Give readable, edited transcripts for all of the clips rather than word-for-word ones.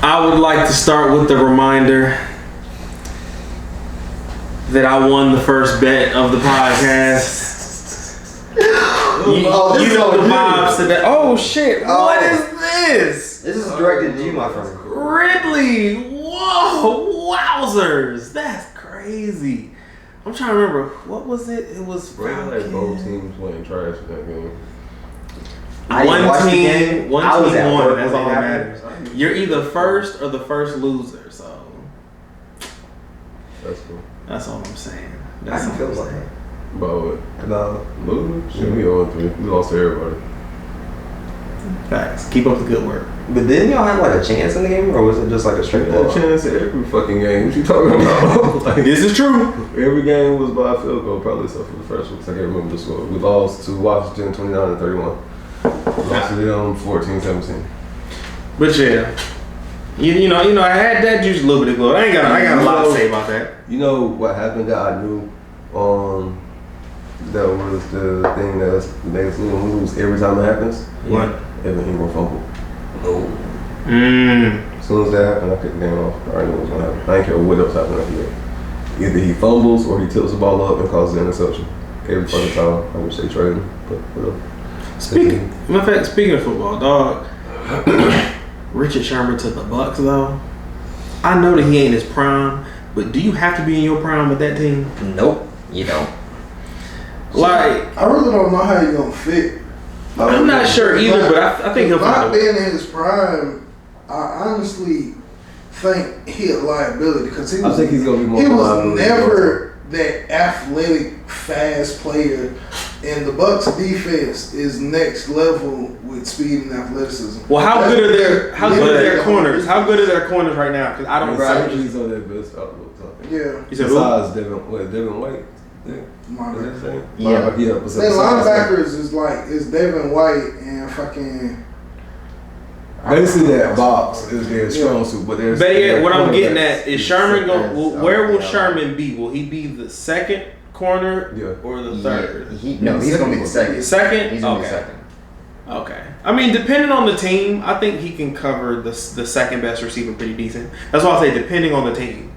I would like to start with the reminder that I won the first bet of the podcast. You know the vibes today. Oh shit! What is this? This is directed to you, my friend. Ridley! Whoa! Wowzers! That's crazy. I'm trying to remember. What was it? It was like both teams playing trash in that game. One team won. That's all that happened. matters. You're either first or the first loser. So that's cool. that's all I'm saying. How do you feel about that? About losing? Shit, we 0-3. We lost to everybody. Facts. Keep up the good work. But didn't y'all have like a chance in the game, or was it just like a straight A chance at every fucking game. What you talking about? Like, This is true. every game was by a field goal, probably except for the first one, 'cause I can't remember the score. We lost to Washington 29-31. Lost to them 14-17. But yeah, you know, I had that juice a little bit of glow. I got a lot to say about that. You know what happened that I knew? That was the thing that made us lose every time it happens. What? Evan Ingram fumble. No. As soon as that happened, I cut the game off. I already knew what was going to happen. I didn't care what else happened after that. Either he fumbles or he tilts the ball up and causes an interception. Every fucking time. I wish they traded him, but whatever. Speaking of football, dog, Richard Sherman to the Bucks though. I know that he ain't his prime, but do you have to be in your prime with that team? Nope, you don't. Like, I really don't know how he's gonna fit. I'm not sure either, but I think he'll find not a way. being in his prime. I honestly think he a liability because he was. I think he's gonna be more. He was liability never that athletic, fast player, and the Bucks defense is next level with speed and athleticism. Well, how good are their corners? How good are their corners right now? Because I don't. He's on their best outlook. Yeah. You said besides Devin White. Yeah. Yeah. Their linebackers is Devin White and fucking. Basically, that box is their strong suit, but there's. But yeah, what I'm getting at is Sherman going. Where will Sherman be? Will he be the second corner or the third? He's gonna be the second. Second? He's gonna be second. Okay. I mean, depending on the team, I think he can cover the second best receiver pretty decent. That's why I say depending on the team.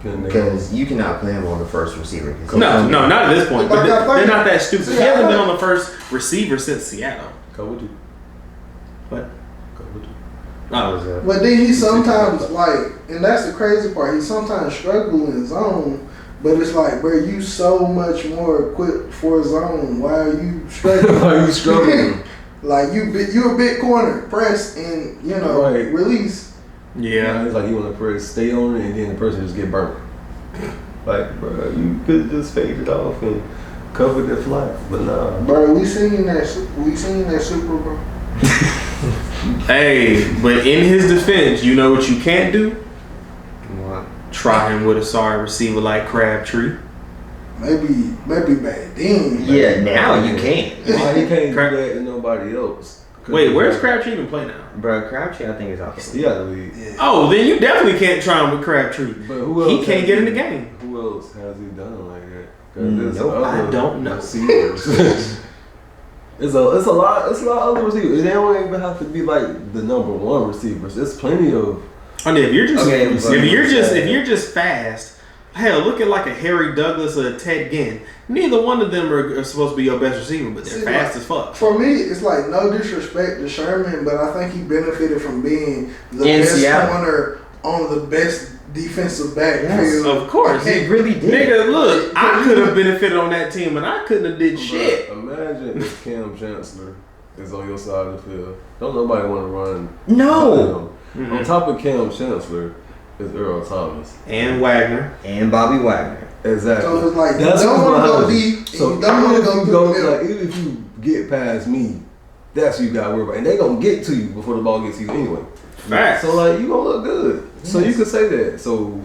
Because you cannot play him on the first receiver. No, not at this point. But they're not that stupid. He hasn't been on the first receiver since Seattle. Cover two. What? Cover two. But then he sometimes and that's the crazy part. He sometimes struggles in zone, but it's like, bro, you so much more equipped for zone. Why are you struggling? Why are you struggling? Like you a big corner, press and release. Yeah, it's like you want to press, stay on it, and then the person just get burnt. Like, bro, you could just fade it off and cover the flat, but nah. Bro, we seen that Super Bowl. Hey, but in his defense, you know what you can't do? What? Try him with a sorry receiver like Crabtree. Maybe back then. Yeah, now you can't. Why he can't do that to nobody else? Wait, where's Crabtree even play now? Bro, Crabtree I think is out there. Yeah, the league. Yeah. Oh, then you definitely can't try him with Crabtree. But who else? He can't get in the game. Who else has he done like that? Nope, I don't know. Receivers. It's a lot of other receivers. They don't even have to be like the number one receivers. There's plenty of. I mean, if you're just fast, hell, look at like a Harry Douglas or a Ted Ginn. Neither one of them are supposed to be your best receiver, but they're fast as fuck. For me, it's like no disrespect to Sherman, but I think he benefited from being the best corner on the best defensive backfield. Of course, he really did. Nigga, look, I could have benefited on that team, and I couldn't have did shit. Imagine if Cam Chancellor is on your side of the field. Don't nobody want to run. No. Mm-hmm. On top of Cam Chancellor is Earl Thomas and Wagner and Bobby Wagner. Exactly. So it's like you don't want to go deep. So you don't want to go through the middle. Like, even if you get past me, that's what you got to worry about, and they gonna get to you before the ball gets to you anyway. Facts. So like you gonna look good. Yes. So you could say that. So.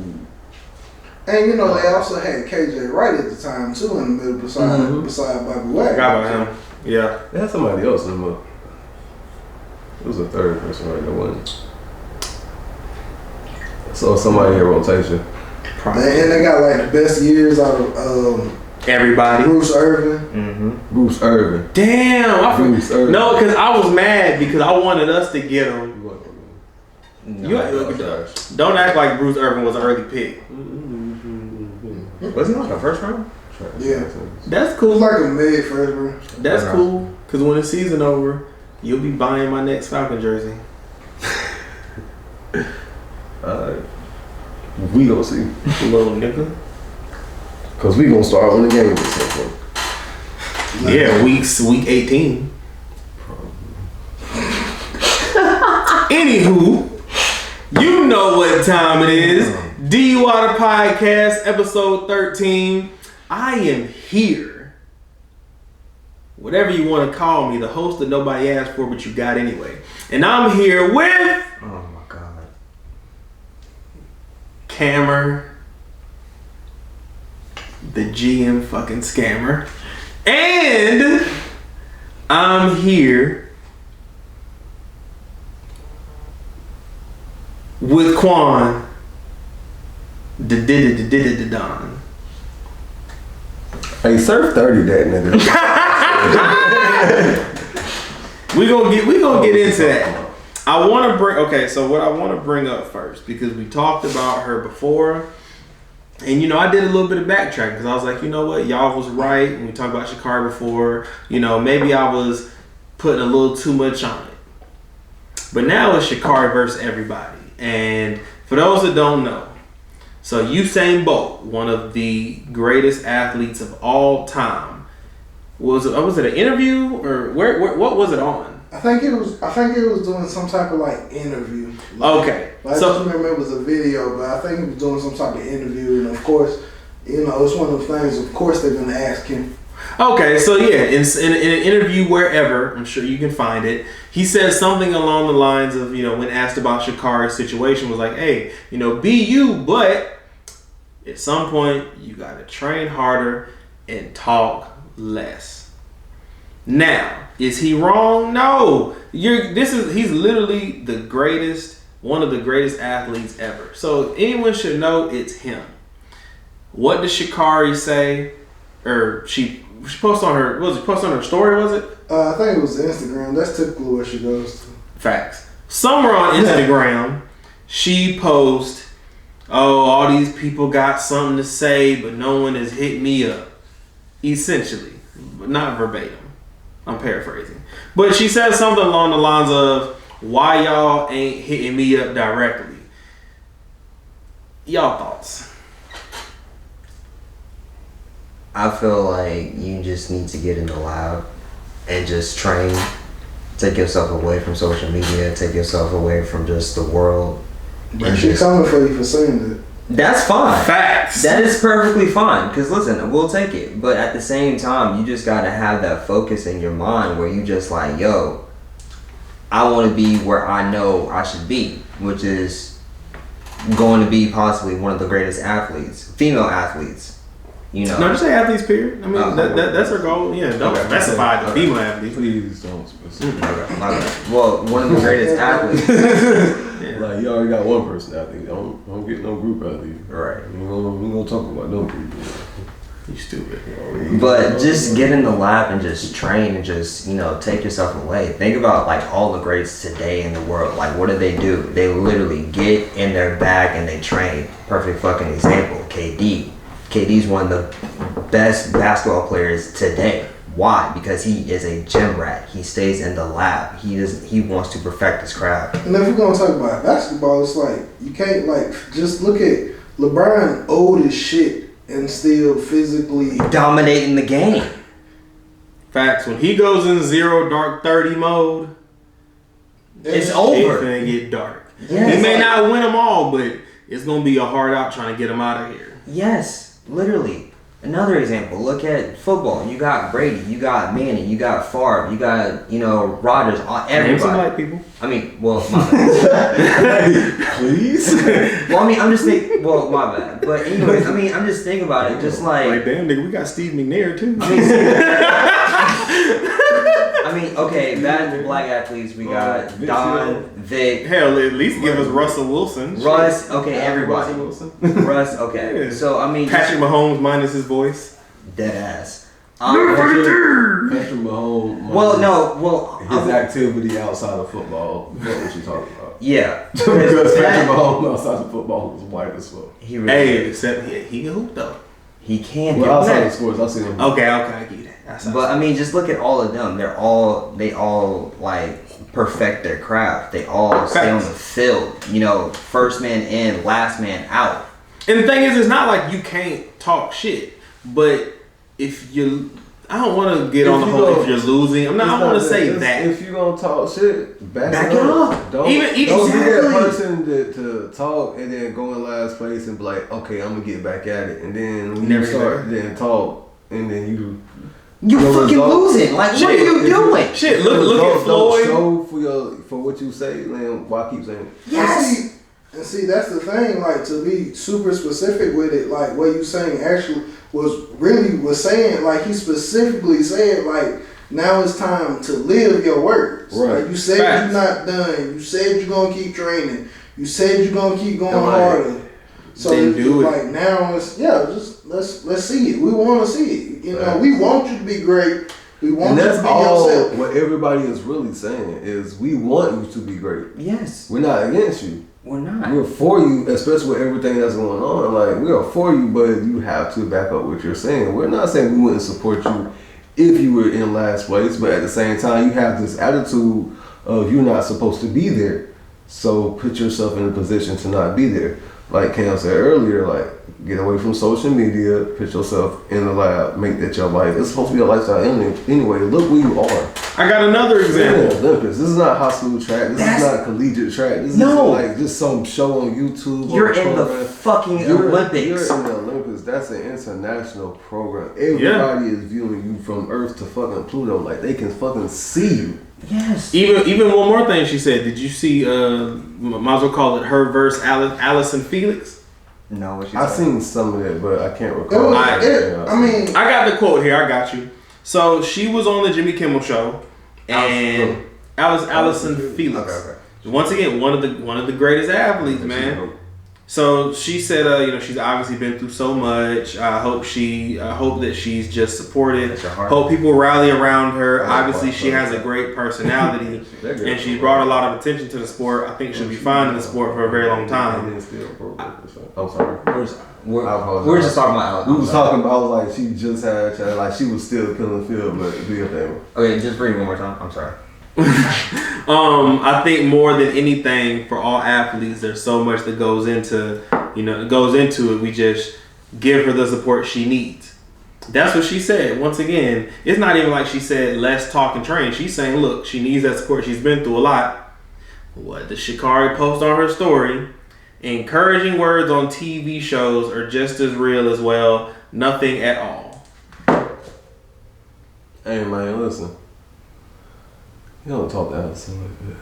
And you know they also had KJ Wright at the time too in the middle beside Bobby Wagner. Forgot about him. Yeah. They had somebody else in the middle. It was a third person right there, wasn't it? So somebody in rotation. And they got like the best years out of everybody. Bruce Irvin. Mm-hmm. Bruce Irvin. Damn. Bruce Irvin. No, because I was mad because I wanted us to get him. Don't act like Bruce Irvin was an early pick. Was he on the first round? Yeah. That's It cool. was like a mid first round. That's cool. Because when the season over, you'll be buying my next Falcon jersey. We gonna see. Little nigga. Cause we gonna start on the game at some point. Yeah, week 18. Anywho, you know what time it is. DUI the Podcast, episode 13. I am here. Whatever you want to call me, the host that nobody asked for, but you got anyway. And I'm here with... Oh my God. Cammer. The GM fucking scammer. And I'm here with Quan, the Don. Hey, surf 30 that nigga. We gonna get into that. I want to what I want to bring up first, because we talked about her before, and I did a little bit of backtracking because I was like, you know what, y'all was right when we talked about Sha'Carri before. Maybe I was putting a little too much on it, but now it's Sha'Carri versus everybody. And for those that don't know, so Usain Bolt, one of the greatest athletes of all time, was it an interview or what was it on? I think it was doing some type of like interview. Okay. I just remember it was a video, but I think it was doing some type of interview, and of course, it's one of the things. Of course, they're gonna ask him. Okay, so yeah, in an interview wherever, I'm sure you can find it, he says something along the lines of, when asked about Sha'Carri's situation, was like, hey, be you, but at some point you gotta train harder and talk less. Now, is he wrong? No. He's literally the greatest, one of the greatest athletes ever. So anyone should know it's him. What did Sha'Carri say? Or she posted on her, posted on her story, was it? I think it was Instagram. That's typically where she goes to. Facts. Somewhere on Instagram, she posts, all these people got something to say, but no one has hit me up. Essentially, but not verbatim. I'm paraphrasing. But she said something along the lines of, why y'all ain't hitting me up directly? Y'all thoughts? I feel like you just need to get in the lab and just train. Take yourself away from social media. Take yourself away from just the world. But she's coming for you for saying that. That's fine. Facts. That is perfectly fine. Because listen, we'll take it. But at the same time, you just got to have that focus in your mind where you just like, yo, I want to be where I know I should be, which is going to be possibly one of the greatest athletes, female athletes. No, just say athletes, period. I mean, that's her goal. Yeah, don't specify the female athletes. Please don't specify. Well, one of the greatest athletes. Like, you already got one person athlete. Don't get no group athlete. Right. We gonna talk about no group. You stupid. But just get in the lab and just train and just, take yourself away. Think about like all the greats today in the world. Like, what do? They literally get in their bag and they train. Perfect fucking example, KD. KD's one of the best basketball players today. Why? Because he is a gym rat. He stays in the lab. He wants to perfect his craft. And if we're gonna talk about basketball, it's like you can't just look at LeBron, old as shit and still physically dominating the game. Facts. When he goes in 0 dark 30 mode, it's over. It's gonna get dark. Yes. He may not win them all, but it's gonna be a hard out trying to get him out of here. Yes. Literally. Another example, look at football. You got Brady, you got Manning, you got Favre, you got, Rodgers, everybody. Name some white people. I mean, well, my bad. Please? Well, I mean, I'm just thinking, my bad. But anyways, I mean, I'm just thinking about it, just like damn, nigga, we got Steve McNair, too. I mean, okay, bad black athletes, we got Don, Vic. Hell, at least give us Russell Wilson. Russ, okay, everybody. Russell Wilson. Russ, okay. Yeah. So, I mean, Patrick Mahomes minus his voice. Dead ass. Patrick Mahomes. Well, his activity outside of football. That's what you talking about. Yeah. Because Patrick Mahomes outside of football was white as fuck. He really is. Except he can hoop though. He can. Well, outside of sports, I'll see him. Okay, I get it. But I mean, just look at all of them. They all like perfect their craft. They all stay on the field. You know, first man in, last man out. And the thing is, it's not like you can't talk shit, but if you, I don't want to get on the whole if you're losing. I don't want to say that. If you gonna talk shit, back it up. up. Don't be that exactly. person to talk and then go in last place and be like, okay, I'm gonna get back at it, and then when you start then talk and then you fucking losing. Like, what are you doing? Shit, look at Floyd. Don't show for what you say, man. Why keep saying it? Yes. And see, that's the thing. Like, to be super specific with it, like what you saying actually was saying. Like, he specifically said, like, now it's time to live your words. Right. Like, you said you're not done. You said you're gonna keep training. You said you're gonna keep going harder. So then do it. Like, now it's just let's see it. We want to see it. You know, we want you to be great. We want you to be yourself. What everybody is really saying is we want you to be great. Yes. We're not against you. We're not. We're for you, especially with everything that's going on. Like, we are for you, but you have to back up what you're saying. We're not saying we wouldn't support you if you were in last place, but at the same time, you have this attitude of you're not supposed to be there. So put yourself in a position to not be there. Like Cam said earlier, like, get away from social media, put yourself in the lab, make that your life. It's supposed to be a lifestyle anyway. Look where you are. I got another example. Olympics. This is not high school track. This is not collegiate track. This is like just some show on YouTube. You're in the fucking Olympics. You're in the Olympics. That's an international program. Everybody is viewing you from Earth to fucking Pluto. Like, they can fucking see you. Yes. Even one more thing she said. Did you see? Might as well call it her verse. Allison Felix. No, what she I've said. seen some of it, but I can't recall. I got the quote here. I got you. So she was on the Jimmy Kimmel show, and Allison Felix. Okay. Once again, one of the greatest athletes, man. So she said, she's obviously been through so much. I hope that she's just supported. Hope people rally around her. Obviously, she has a great personality, and she's brought a lot of attention to the sport. I think she'll be fine in the sport for a very long time. I'm sorry. We're just talking about. We was talking about like she just had like she was still killing the field, but do your thing. Okay, just read it one more time. I'm sorry. I think more than anything for all athletes, there's so much that goes into it. We just give her the support she needs. That's what she said. Once again, it's not even like she said let's talk and train. She's saying, look, she needs that support. She's been through a lot. What did Sha'Carri post on her story? Encouraging words on TV shows are just as real as well. Nothing at all. Hey man, listen. You don't talk to Allison like that.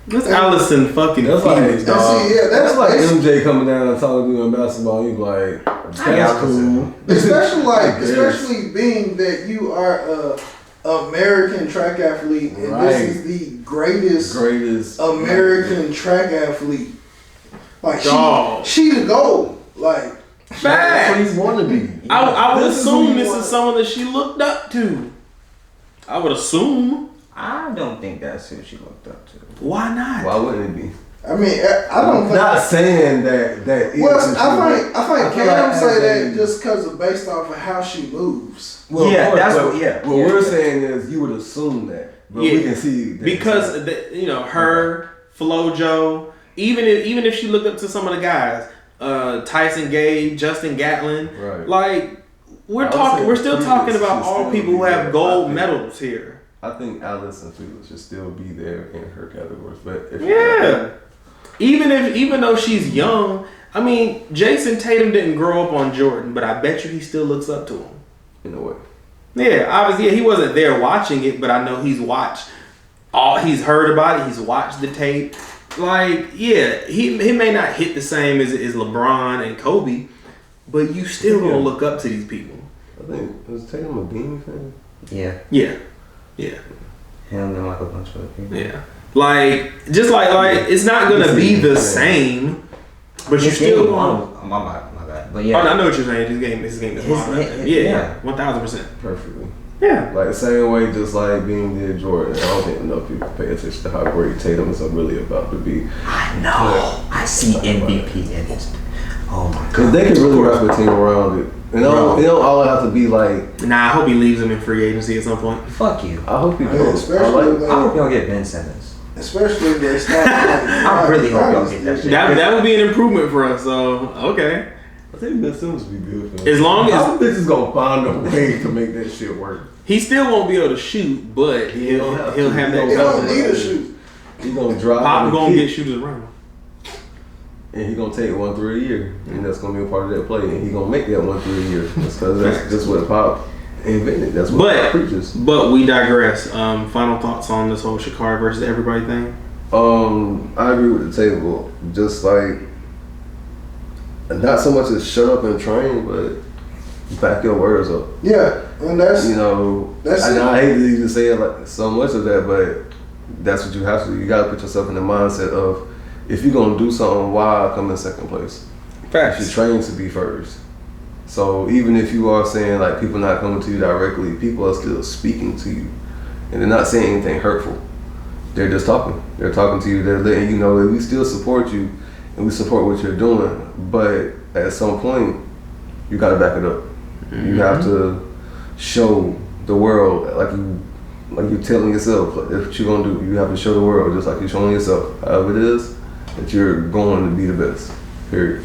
That's Allison fucking Felix, Felix, dog. That's like MJ coming down and talking to you in basketball. You like, that's cool. Especially being that you are a American track athlete, and this is the greatest American track athlete. Like, she the goal. Like, that's what you want to be. I would assume this is someone that she looked up to. I would assume. I don't think that's who she looked up to. Why not? Why wouldn't it be? I mean, I don't think. Not saying that. Well, I think Cam say that just because of based off of how she moves. Well, yeah, that's what. What we're saying is you would assume that, but we can see because her FloJo. Even if she looked up to some of the guys, Tyson Gay, Justin Gatlin, right. Like we're still talking about all people who have gold medals here. I think Allison Felix should still be there in her categories, but even though she's young, I mean, Jason Tatum didn't grow up on Jordan, but I bet you he still looks up to him in a way. Yeah, obviously, he wasn't there watching it, but I know he's watched he's heard about it, he's watched the tape. Like, yeah, he may not hit the same as LeBron and Kobe, but you still gonna look up to these people. I think was Tatum a Beanie fan? Yeah. Him and like a bunch of other people. Yeah. Like, just like it's not gonna be the same, but you still want. My bad. But yeah, I know what you're saying. His game is modern. Yeah, 1000%. Perfectly. Yeah. Like the same way, just like being near Jordan. I don't think enough people pay attention to how great Tatum is really about to be. I know. I see MVP in it. Oh my god. Because they can really wrap a team around it. And it don't all have to be like. Nah, I hope he leaves him in free agency at some point. Fuck you. I hope he Yeah, does. especially I hope y'all get Ben Simmons. Especially if they start. I really hope y'all get that shit. That would be an improvement for us. So okay. I think Ben Simmons would be good for him. As long as some bitches gonna find a way to make that shit work. he still won't be able to shoot, but he'll have that. They don't need a shoot. He gonna drive. Pop gonna get shooters around. And he gonna take 1 3 a year, and that's gonna be a part of that play. And he gonna make that 1 3 a year. That's just what Pop invented. That's what Pop preaches. But we digress. Final thoughts on this whole Sha'Carri versus everybody thing. I agree with the table. Just like not so much as shut up and train, but back your words up. Yeah, and that's that's. I hate to even say it like so much of that, but that's what you have to. You gotta put yourself in the mindset of if you're gonna do something, why come in second place? Facts. You train to be first. So even if you are saying like people not coming to you directly, people are still speaking to you, and they're not saying anything hurtful. They're just talking. They're talking to you. They're letting you know that we still support you and we support what you're doing. But at some point, you got to back it up. Mm-hmm. You have to show the world like you're telling yourself that's what you're gonna do. You have to show the world just like you're showing yourself, however it is, that you're going to be the best. Period.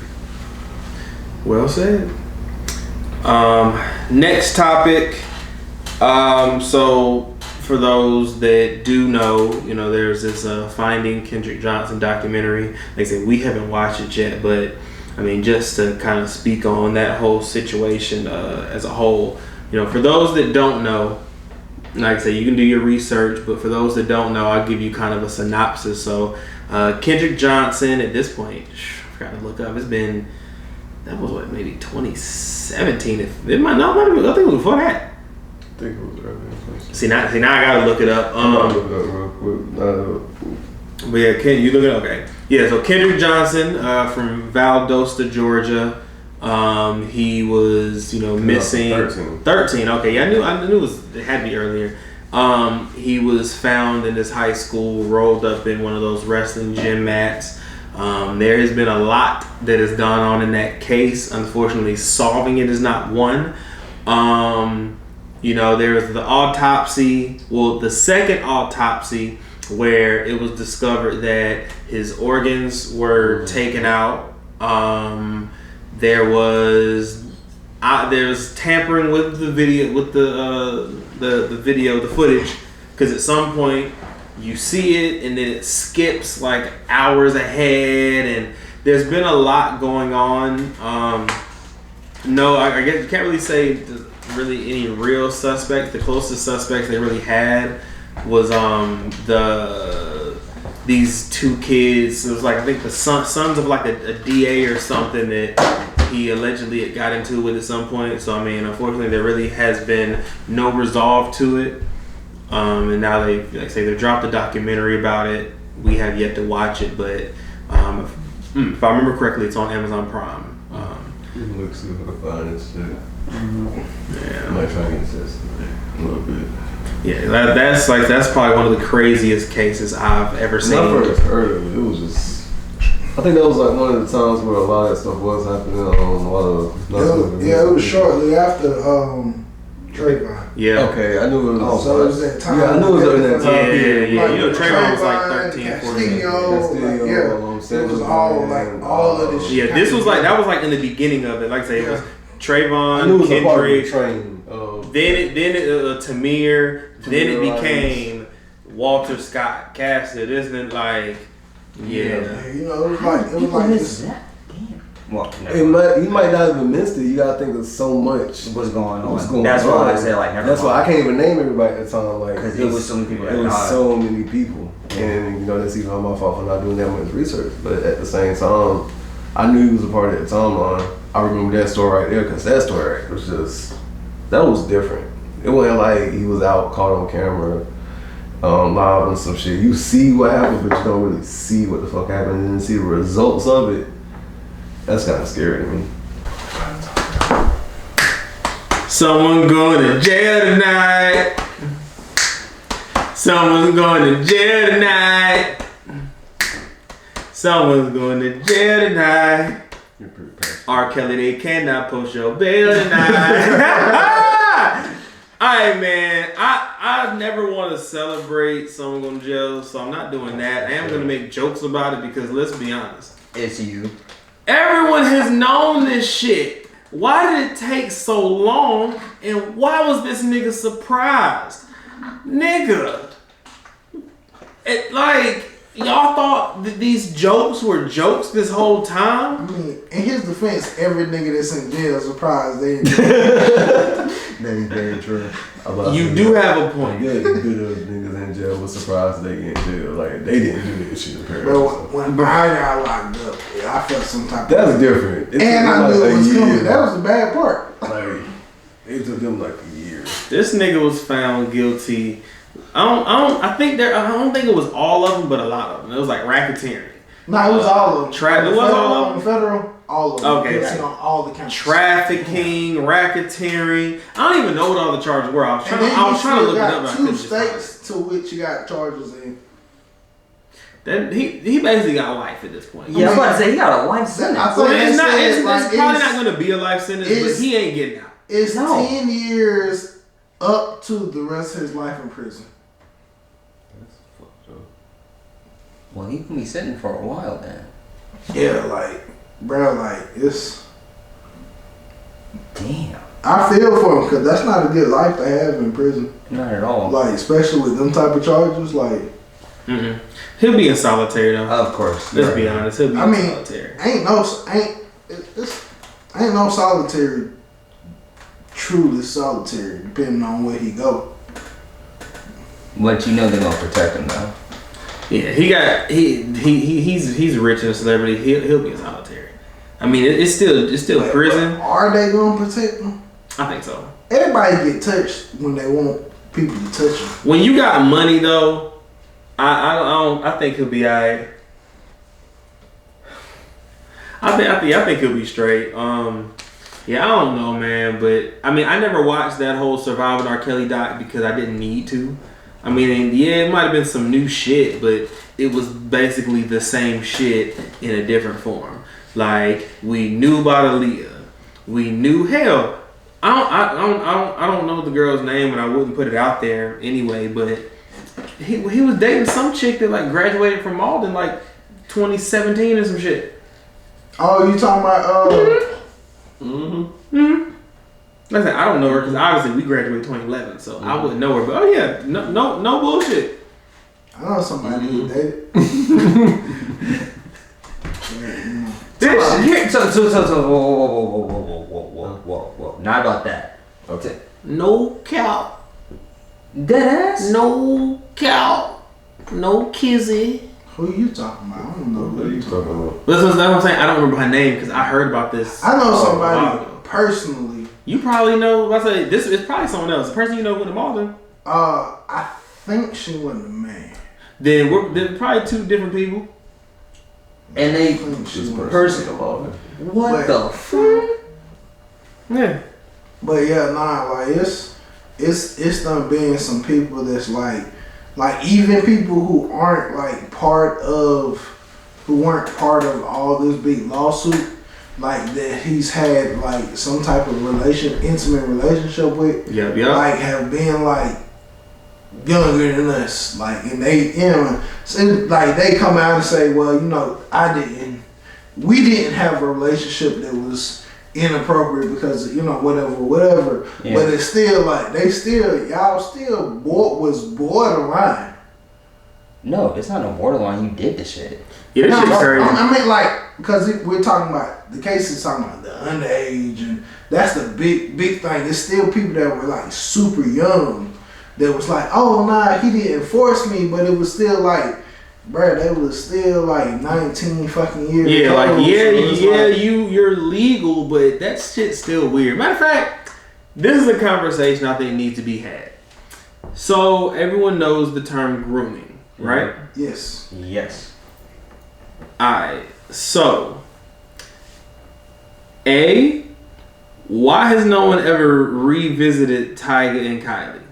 Well said. Next topic. So for those that do know, there's this Finding Kendrick Johnson documentary. They say we haven't watched it yet, but I mean, just to kind of speak on that whole situation as a whole. For those that don't know, like I say, you can do your research, but for those that don't know, I'll give you kind of a synopsis. So Kendrick Johnson, at this point, I forgot to look up. That was what, maybe 2017. It might not. I think it was before that. I think it was early. See now I gotta look it up. Look it up real quick. But yeah, Ken, you look it up. Okay. Yeah, so Kendrick Johnson from Valdosta, Georgia. He was, missing 13. Okay, yeah, I knew it had to be earlier. He was found in his high school, rolled up in one of those wrestling gym mats. There has been a lot that has gone on in that case. Unfortunately, solving it is not one. There's the autopsy. Well, the second autopsy where it was discovered that his organs were taken out. There was tampering with the video, with the footage, because at some point you see it and then it skips like hours ahead, and there's been a lot going on. I guess you can't really say really any real suspects. The closest suspects they really had was these two kids. It was like, I think the sons of like a DA or something that he allegedly got into with at some point. So I mean, unfortunately, there really has been no resolve to it. And now they dropped a documentary about it. We have yet to watch it, but if I remember correctly, it's on Amazon Prime. Looks super fun and shit. Yeah, I might try and get this a little bit. Yeah, that's probably one of the craziest cases I've ever seen. When I first heard of it, it was just. I think that was like one of the times where a lot of that stuff was happening on a lot of. It was shortly after Trayvon. Yeah. Okay, I knew it was. So it was that time. Yeah, I knew it was in that time period. Yeah. Like, Trayvon was like 13, 14. It was all of this shit. Yeah, that was like in the beginning of it. Like I say, it was Trayvon, I knew it was Kendrick, then Tamir, then it became Walter Scott Cassidy. Isn't it like, yeah. It was like this. Well, you might not have missed it. You gotta think of so much. What's going on? That's why I said never. That's why I can't even name everybody at the time. Because it was so many people. It was so many people, and that's even my fault for not doing that much research. But at the same time, I knew he was a part of that timeline. I remember that story right there because that story right was just that was different. It wasn't like he was out caught on camera, live and some shit. You see what happened, but you don't really see what the fuck happened and then see the results of it. That's kind of scary to me. Someone going to jail tonight. Someone's going to jail tonight. Someone's going to jail tonight. R. Kelly, they cannot post your bail tonight. Alright, man. I never want to celebrate someone going to jail, so I'm not doing that. I am going to make jokes about it because let's be honest. It's you. Everyone has known this shit. Why did it take so long? And why was this nigga surprised? Nigga. It, like, y'all thought that these jokes were jokes this whole time? I mean, in his defense, every nigga that's in jail is surprised they ain't. That is very true. You do have a point. Yeah, the niggas in jail was surprised they get in jail. Like, they didn't do that shit apparently. Bro, when I got locked up, I felt some type of... That's different. And I knew it was coming. That was the bad part. Like, it took them like a year. This nigga was found guilty. I don't think it was all of them, but a lot of them. It was like racketeering. No, it was all of them. It was all of them? Federal, all of them. Okay. Guilty on all the counts. Trafficking, racketeering. I don't even know what all the charges were. I was trying to look it up. Got two states to which you got charges in. Then he basically got life at this point. Yeah, I was about to say he got a life sentence. I thought it's like, probably not going to be a life sentence, but he ain't getting out. It's 10 years up to the rest of his life in prison. Well, he can be sitting for a while then. Yeah, like, bro, like, it's... Damn. I feel for him, because that's not a good life to have in prison. Not at all. Like, especially with them type of charges, like... Mm-hmm. He'll be in solitary, though. Of course. Let's be honest. He'll be in solitary. Ain't no solitary truly solitary, depending on where he go. But you know they're going to protect him, though. Yeah, he's rich and a celebrity. He'll be in solitary. I mean, it's still prison. Are they gonna protect him? I think so. Everybody get touched when they want people to touch them. When you got money, though, I think he'll be alright. I think he'll be straight. Yeah, I don't know, man, but I mean, I never watched that whole Surviving R. Kelly doc because I didn't need to. I mean, yeah, it might have been some new shit, but it was basically the same shit in a different form. Like, we knew about Aaliyah. We knew, hell, I don't know the girl's name, and I wouldn't put it out there anyway, but he was dating some chick that like graduated from Malden like 2017 or some shit. Oh, you talking about Like I said, I don't know her because obviously we graduated 2011, so I wouldn't know her. But oh yeah, no bullshit. I know somebody who dated. Whoa. Not about that. Okay. No cap. Deadass? No cap. No kizzy. Who you talking about? I don't know. What are you talking about? That's what I'm saying. I don't remember her name because I heard about this. I know somebody personally. You probably know. I say this is probably someone else. The person you know with the Malden. I think she wasn't a man. Then they're probably two different people. And they person about it. What the fuck? Yeah. But yeah, like it's done being some people that's like even people who aren't like who weren't part of all this big lawsuit, like that he's had like some type of intimate relationship with. Yeah. Like have been like younger than us, like, and they, so like they come out and say, well, we didn't have a relationship that was inappropriate because whatever. Yeah. But it's still like y'all still was borderline. No, it's not no borderline. You did the shit. Yeah, this shit's crazy. I mean, like, because we're talking about the case is talking about the underage, and that's the big thing. There's still people that were like super young. That was like, oh nah, he didn't force me, but it was still like, bruh, they was still like 19 fucking years. Yeah, old, like like, you're legal, but that shit's still weird. Matter of fact, this is a conversation I think needs to be had. So everyone knows the term grooming, right? Yes. Alright, so Why has no one ever revisited Tyga and Kylie?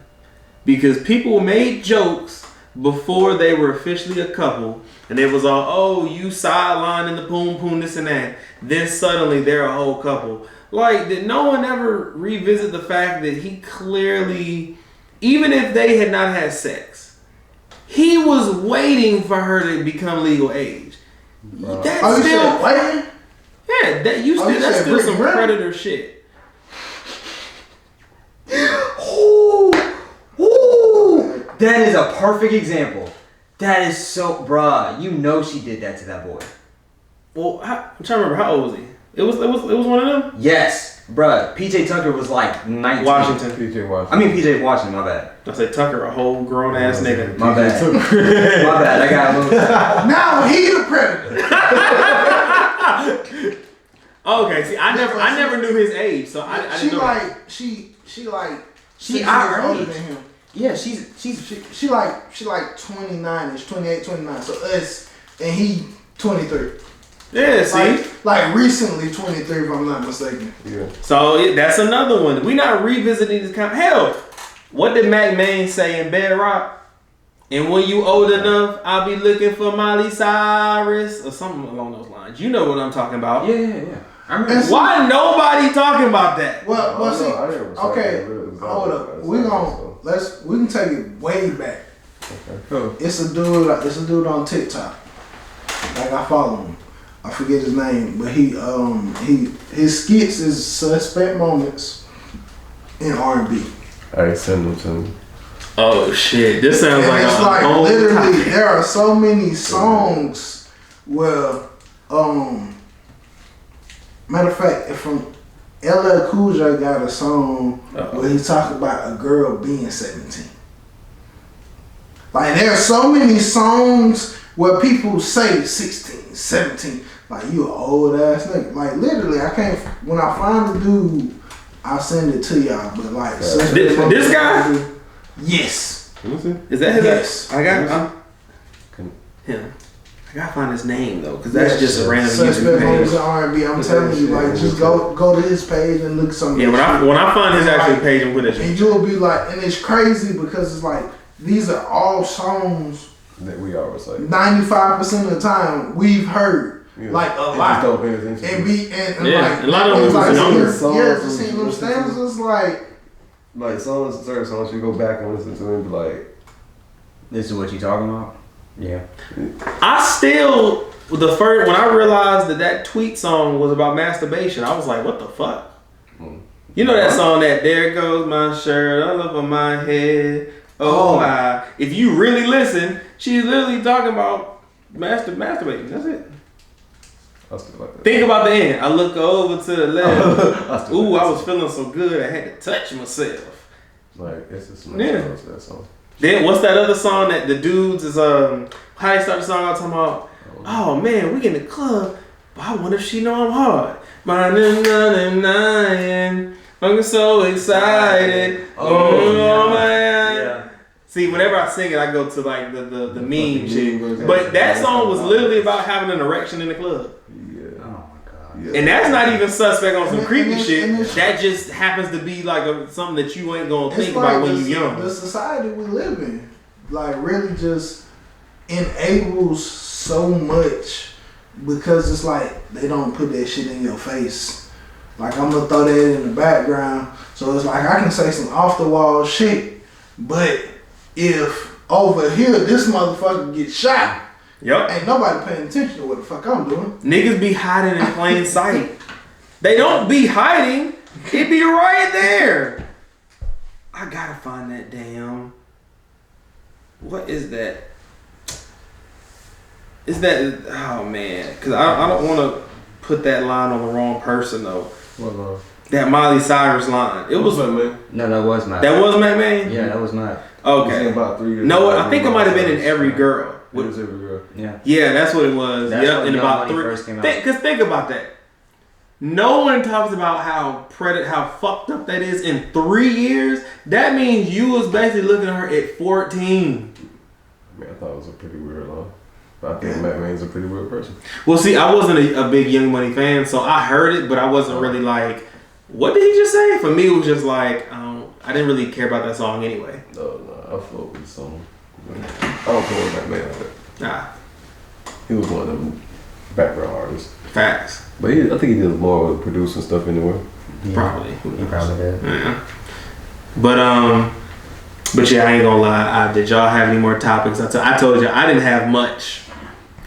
Because people made jokes before they were officially a couple, and it was all, oh, you sidelining the poom poom, this and that. Then suddenly they're a whole couple. Like, did no one ever revisit the fact that he clearly, even if they had not had sex, he was waiting for her to become legal age. That's still waiting. Yeah, that's still some predator shit. Ooh, that is a perfect example. That is so, bruh. You know she did that to that boy. Well, I'm trying to remember, how old was he? It was one of them. Yes, bruh. PJ Tucker was like 19. Washington. PJ Washington. I mean PJ Washington. My bad. I say Tucker, a whole grown ass nigga. My bad. My bad. I got a little. Now he the predator. Okay, see, I never knew his age, so I didn't know. She our older age. than him. Yeah, she like 29ish, 28, 29. So us and he 23. Yeah, see, like recently 23, if I'm not mistaken. Yeah. So that's another one. We not revisiting this kind. Hell, what did Mac Main say in Bedrock? And when you old enough, I'll be looking for Miley Cyrus or something along those lines. You know what I'm talking about? Yeah. I remember. Why nobody talking about that? Well, see, okay, hold up. We can take it way back. Okay. It's a dude on TikTok. Like, I follow him. I forget his name, but his skits is suspect moments in R&B. I send them to me. Oh shit! This sounds like it's a like whole literally topic. there are so many songs where matter of fact, from LL Cool J got a song where he talk about a girl being 17. Like, there are so many songs where people say 16, 17. Like, you an old ass nigga. Like, literally, I can't. When I find the dude, I'll send it to y'all. But like, this guy. Yes. Is that his? Yes. I got him. I gotta find his name though, because that's just a random music Suspect moments page. in R&B. I'm telling you, like, just go to his page and look something. Yeah, when I find his actual page, I'm with it. And you'll be like, and it's crazy because it's like these are all songs that we always say 95% of the time we've heard. Yeah. Like a lot. Don't pay attention. And like a lot of them was younger. Yeah, just seeing them stanzas like certain songs you go back and listen to and be like, this is what you talking about? Yeah. I still, when I realized that tweet song was about masturbation, I was like, what the fuck? You know that song that there goes my shirt all over my head. Oh my. If you really listen, she's literally talking about masturbating. That's it. I still like that. Think about the end. I look over to the left. Ooh, I was feeling so good I had to touch myself. Like, it's just that song. Then what's that other song that the dudes is how they start the song out talking about? Oh man, we in the club, but I wonder if she know I'm hard. I'm so excited. Oh man. Yeah. See, whenever I sing it, I go to like the meme shit. But that song was literally about having an erection in the club. Yeah. And that's not even suspect on some creepy shit. That just happens to be like something that you ain't gonna think about when you young. The society we live in, like, really just enables so much because it's like they don't put that shit in your face. Like, I'm gonna throw that in the background, so it's like I can say some off the wall shit, but if over here this motherfucker gets shot. Yep. Ain't nobody paying attention to what the fuck I'm doing. Niggas be hiding in plain sight. They don't be hiding. It be right there. I gotta find that damn. What is that? Is that? Oh man, because I don't want to put that line on the wrong person though. What line? That Miley Cyrus line. It was Mac Man. No, that was Mac. That was Mac Man. Yeah, that was Mac. Okay. About 3 years. No, I think it might have been in Every Girl. It was Every Girl. Yeah. Yeah, that's what it was. That's yep, when in Young about Money 3. first came out. Because think about that. No one talks about how fucked up that is in 3 years. That means you was basically looking at her at 14. Man, I thought it was a pretty weird line. I think Mac Man's a pretty weird person. Well, see, I wasn't a big Young Money fan, so I heard it, but I wasn't really like, What did he just say? For me, it was just like I didn't really care about that song anyway. No, I fuck with the song. I don't care what that man like. Nah, He was one of them background artists. facts. But I think he did more with producing stuff anyway. Yeah. Probably. He probably did. Yeah. But yeah, I ain't gonna lie. Did y'all have any more topics? I told you I didn't have much.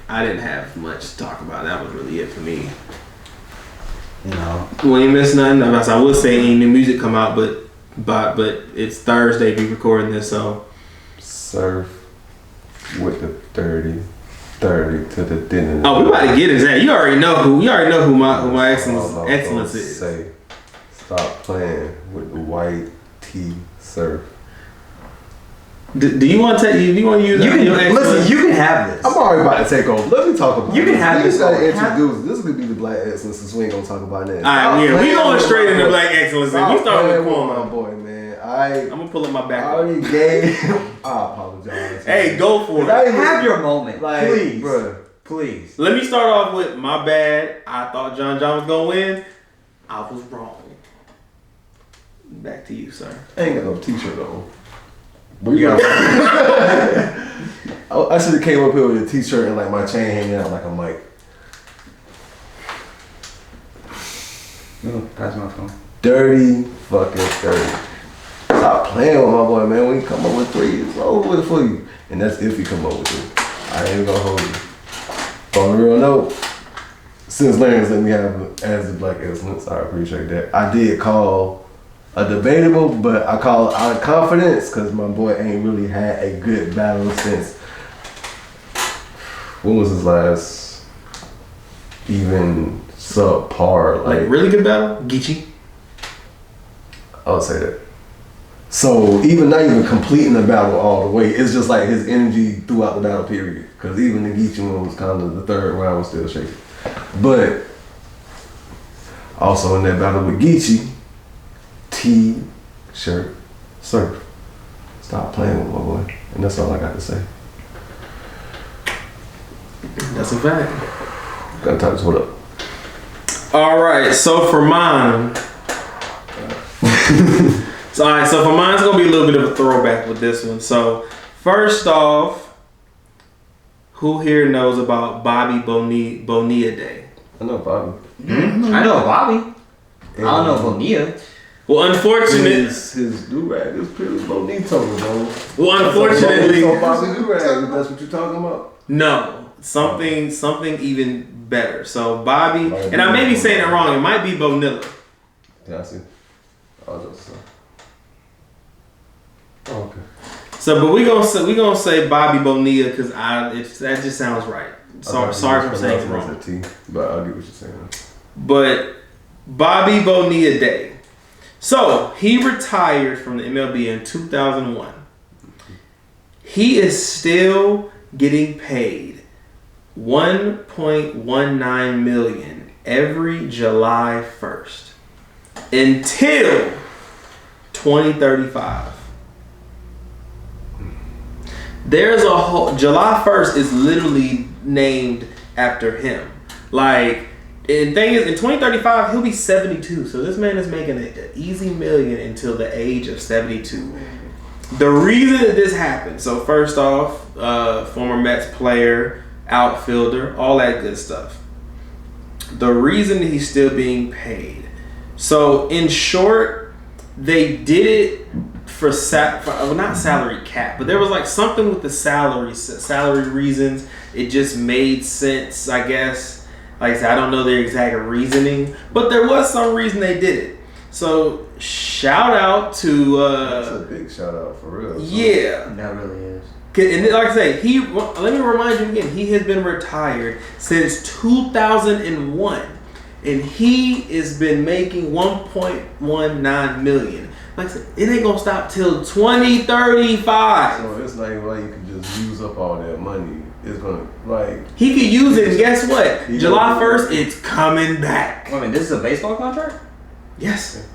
I didn't have much to talk about. That was really it for me. No. We ain't missed nothing. I would say ain't new music come out, but it's Thursday. We recording this, so Surf with the 30 to the dinner. oh, we about to get into that. You already know who my excellence is. Say, stop playing with the white tee surf. Do you want to use your excellence? Listen, you can have this. I'm already about to take over. Let me talk about You can have this. Gotta introduce. This could be the black excellence since we ain't gonna talk about that. Alright, yeah, we going straight into black excellence. You start with my Quan. boy, man. I'm gonna pull up my I back. already gave. I apologize. Hey, go for it. Have your moment, Like, please. bruh. Please. Let me start off with my bad. I thought John was gonna win. I was wrong. Back to you, sir. I ain't got no t-shirt on. But you got. I should have came up here with a t-shirt and like my chain hanging out like a mic. No, pass my phone. Dirty fucking 30. Stop playing with my boy, man. When you come up with 3, it's over with for you. And that's if you come up with 3. I ain't gonna hold you. On the real note, since Larry's let me have as the black excellence, I appreciate that. I did call a debatable, but I call it out of confidence because my boy ain't really had a good battle since. When was his last even subpar? Like really good battle, Geechee. I would say that. So even not even completing the battle all the way, it's just like his energy throughout the battle period. Because even the Geechee one was kind of the third round was still shaking. But also in that battle with Geechee, T-shirt, surf. Stop playing with my boy. And that's all I got to say. That's a fact. Gotta type this one up. All right, so for mine, so for mine, it's gonna be a little bit of a throwback with this one. So first off, who here knows about Bobby Bonilla Day? I know Bobby. I know Bobby. I don't know Bonilla. Well, unfortunately, His do-rag is pretty bonito, bro. well, unfortunately, So Bobby do-rag, if that's what you're talking about. no, something even better. So Bobby, and I may be saying it wrong. It might be Bonilla. Yeah, I see. I'll just say. Oh, okay. So, but we gonna say Bobby Bonilla because that just sounds right. Sorry if I'm saying it wrong. But I'll get what you're saying. But Bobby Bonilla Day. So he retired from the MLB in 2001. He is still getting paid $1.19 million every July 1st until 2035. There's a whole July 1st is literally named after him. Like, and thing is, in 2035 he'll be 72. So this man is making an easy million until the age of 72. The reason that this happened. So first off, former Mets player, outfielder, all that good stuff. The reason that he's still being paid. So in short, they did it for not salary cap, but there was like something with the salary reasons. It just made sense, I guess. Like I said, I don't know their exact reasoning, but there was some reason they did it. So shout out to That's a big shout out for real. yeah. That really is. And like I say, let me remind you again, he has been retired since 2001, and he has been making $1.19 million. Like I said, it ain't gonna stop till 2035. So it's not even like you can just use up all that money. It's gonna he could use it, and guess what? July 1st, it's coming back. Wait a minute, this is a baseball contract? Yes.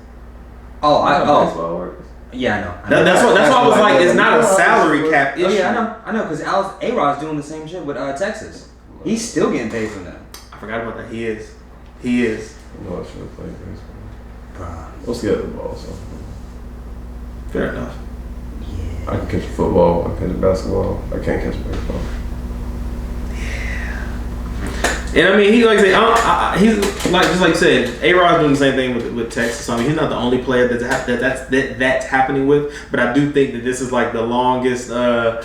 Oh, baseball works. yeah, I know. That's why I was like, it's not a salary cap issue. Oh yeah, I know, because A-Rod's doing the same shit with Texas. He's still getting paid from that. I forgot about that. He is. You know I should have played baseball. I'm scared of the ball, so. Fair enough. I can catch a football, I can catch a basketball, I can't catch a baseball. And I mean, he like say, he's like just like you said, A-Rod's doing the same thing with Texas. So I mean, he's not the only player that's happening with. But I do think that this is like the longest. I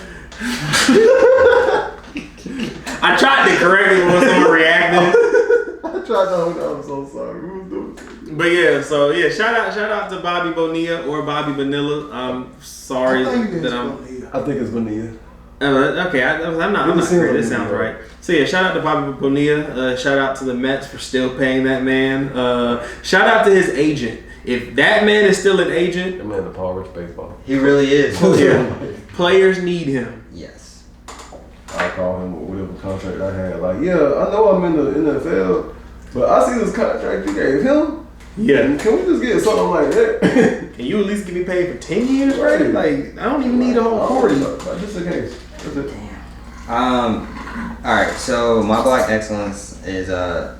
tried to correct it when someone reacted. I tried to hold on. I'm so sorry. Who's doing it? But yeah, so yeah, shout out to Bobby Bonilla or Bobby Vanilla. I'm sorry I think that I'm. Bonilla. I think it's Bonilla. Okay, I'm not sure. This sounds right. So yeah, shout out to Bobby Bonilla. Shout out to the Mets for still paying that man. Shout out to his agent. If that man is still an agent, That man, the Paul Rich baseball. He really is. players need him. Yes. I call him with whatever contract I had. Like, yeah, I know I'm in the NFL, but I see this contract you gave him. Yeah. Can we just get something like that? Can you at least get me paid for 10 years, right? Like, I don't even need a whole 40. But just in case. That's it. Alright, so my Black Excellence is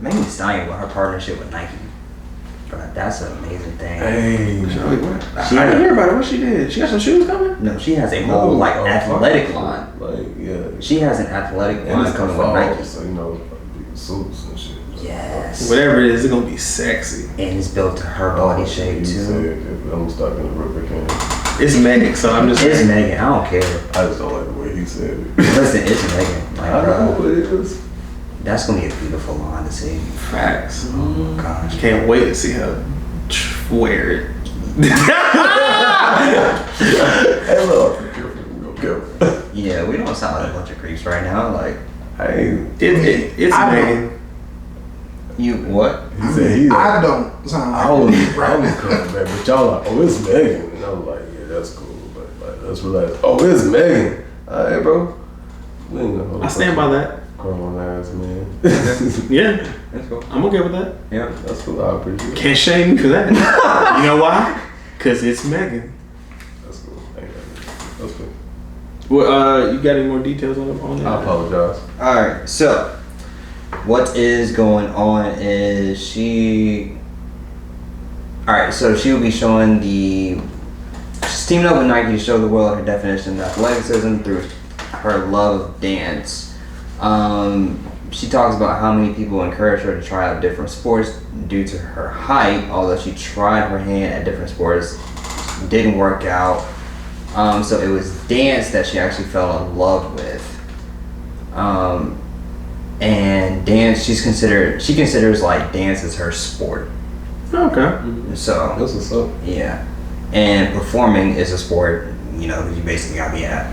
Megan Thee Stallion with her partnership with Nike. Bro, that's an amazing thing. Hey. I didn't hear about it. What she did? She got some shoes coming? No, she has a whole like athletic line. Like, yeah. She has an athletic And line it's coming with fall, Nike. so, you know, suits and shit. Yes. Whatever it is, it's gonna be sexy. And it's built to her body shape He too. said, I'm stuck in the rubber can. It's Meg, so I'm just. It's Megan. I don't care. I just don't like the way he said it. Listen, it's Megan. Like, I know bro, what it is. that's gonna be a beautiful line to see. Facts. Oh gosh. Can't wait to see her wear it. Hey, look. Go. Yeah, we don't sound like a bunch of creeps right now. Like, Hey. It's I Megan. you what? He said he. I don't sound like I was right. coming back, but y'all like, oh, it's Megan. And I was like, yeah, that's cool. But like, let's relax. Oh, it's Megan. All right, bro. We ain't gonna hold I stand by that. grown ass man. Yeah, That's cool. I'm okay with that. Yeah. That's cool. I appreciate it. Can't shame me for that. You know why? Because it's Megan. That's cool. Thank you. That's cool. Well, you got any more details on that? I apologize. All right. So, what is going on is she. All right. So she will be showing she's teaming up with Nike to show the world her definition of athleticism through her love of dance. She talks about how many people encouraged her to try out different sports due to her height, although she tried her hand at different sports, didn't work out. So it was dance that she actually fell in love with. And dance, she considers like dance as her sport. Okay. So That's what's up. yeah, and performing is a sport, you know, because you basically gotta be at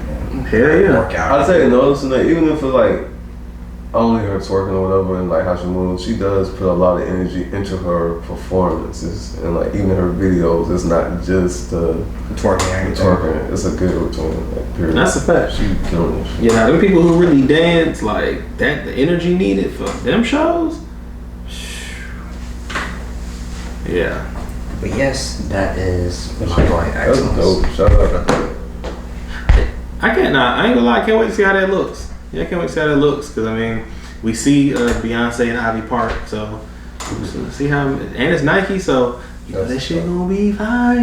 Hell yeah. work out. I'd say noticing that even if it's like only her twerking or whatever and like how she moves, she does put a lot of energy into her performances and like even her videos. It's not just twerking. It's a good routine. Like, period. That's a fact. She killing it. Yeah, them people who really dance like that, the energy needed for them shows. Yeah. But yes, that is my Black That's Excellence. dope. Shout out. I ain't gonna lie, I can't wait to see how that looks. Yeah, I can't wait to see how that looks because I mean, we see Beyonce and Ivy Park, so we'll see how. And it's Nike, so you know that shit gonna be fire.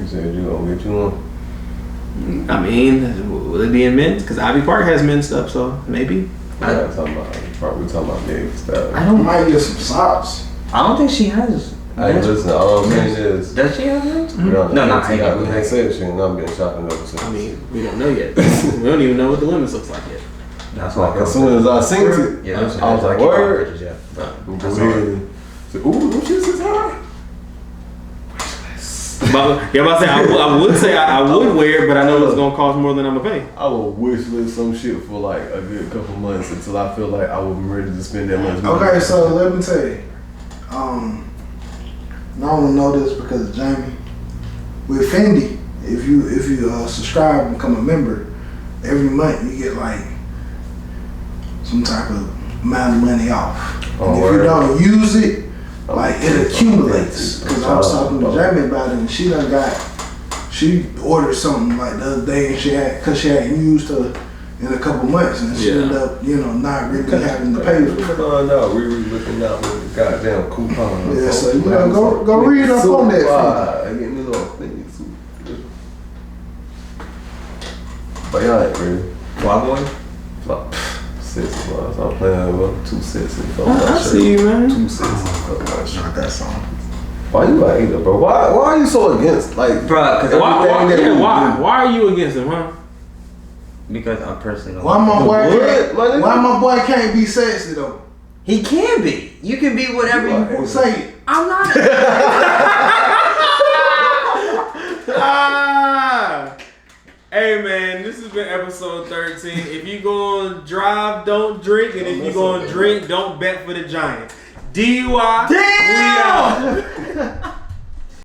You said you gonna get you one. I mean, will it be in men's? Because Ivy Park has men's stuff, so maybe. We're not talking about. Probably talking about big stuff. I I don't. might get some socks. I don't think she has. Hey, listen. All I'm saying is. Does she have those? We don't No, know. not hanging. We ain't said she ain't not been shopping ever since. I mean, we don't know yet. We don't even know what the women's looks like yet. That's why. As soon as I seen it, Yeah, I was like, keep word. pictures, yeah. Go ahead and say, ooh, them shits is high. But yeah, I would say I would wear it, but I know it's gonna cost more than I'm gonna pay. I will wish list some shit for like a good couple months until I feel like I will be ready to spend that much money. Okay, so let me tell you. No one will know this because of Jamie. With Fendi, if you subscribe and become a member, every month you get like some type of amount of money off. Oh, And if word. you don't use it, like it accumulates. Because I was talking to Jamie about it, and she ordered something like the other day, and she hadn't used her in a couple months, and she ended up, not really having to pay for it. No, we were looking out with the goddamn coupon. Yeah, so you know, go read up on that. I get me little things too. But y'all ain't ready. Why boy? Like, sets, man. So I'm playing with 2 sets and I see you, man. 2 sets and Not that song. Why you like it, bro? Why are you so against, like, Bro, because Why are you against him, huh? Because I'm personally. Why my boy can't be sexy though? He can be. You can be whatever you want. Say it. I'm not. Hey man, this has been episode 13. If you gonna drive, don't drink, and if you gonna drink, don't bet for the Giants. DUI. Damn! We out.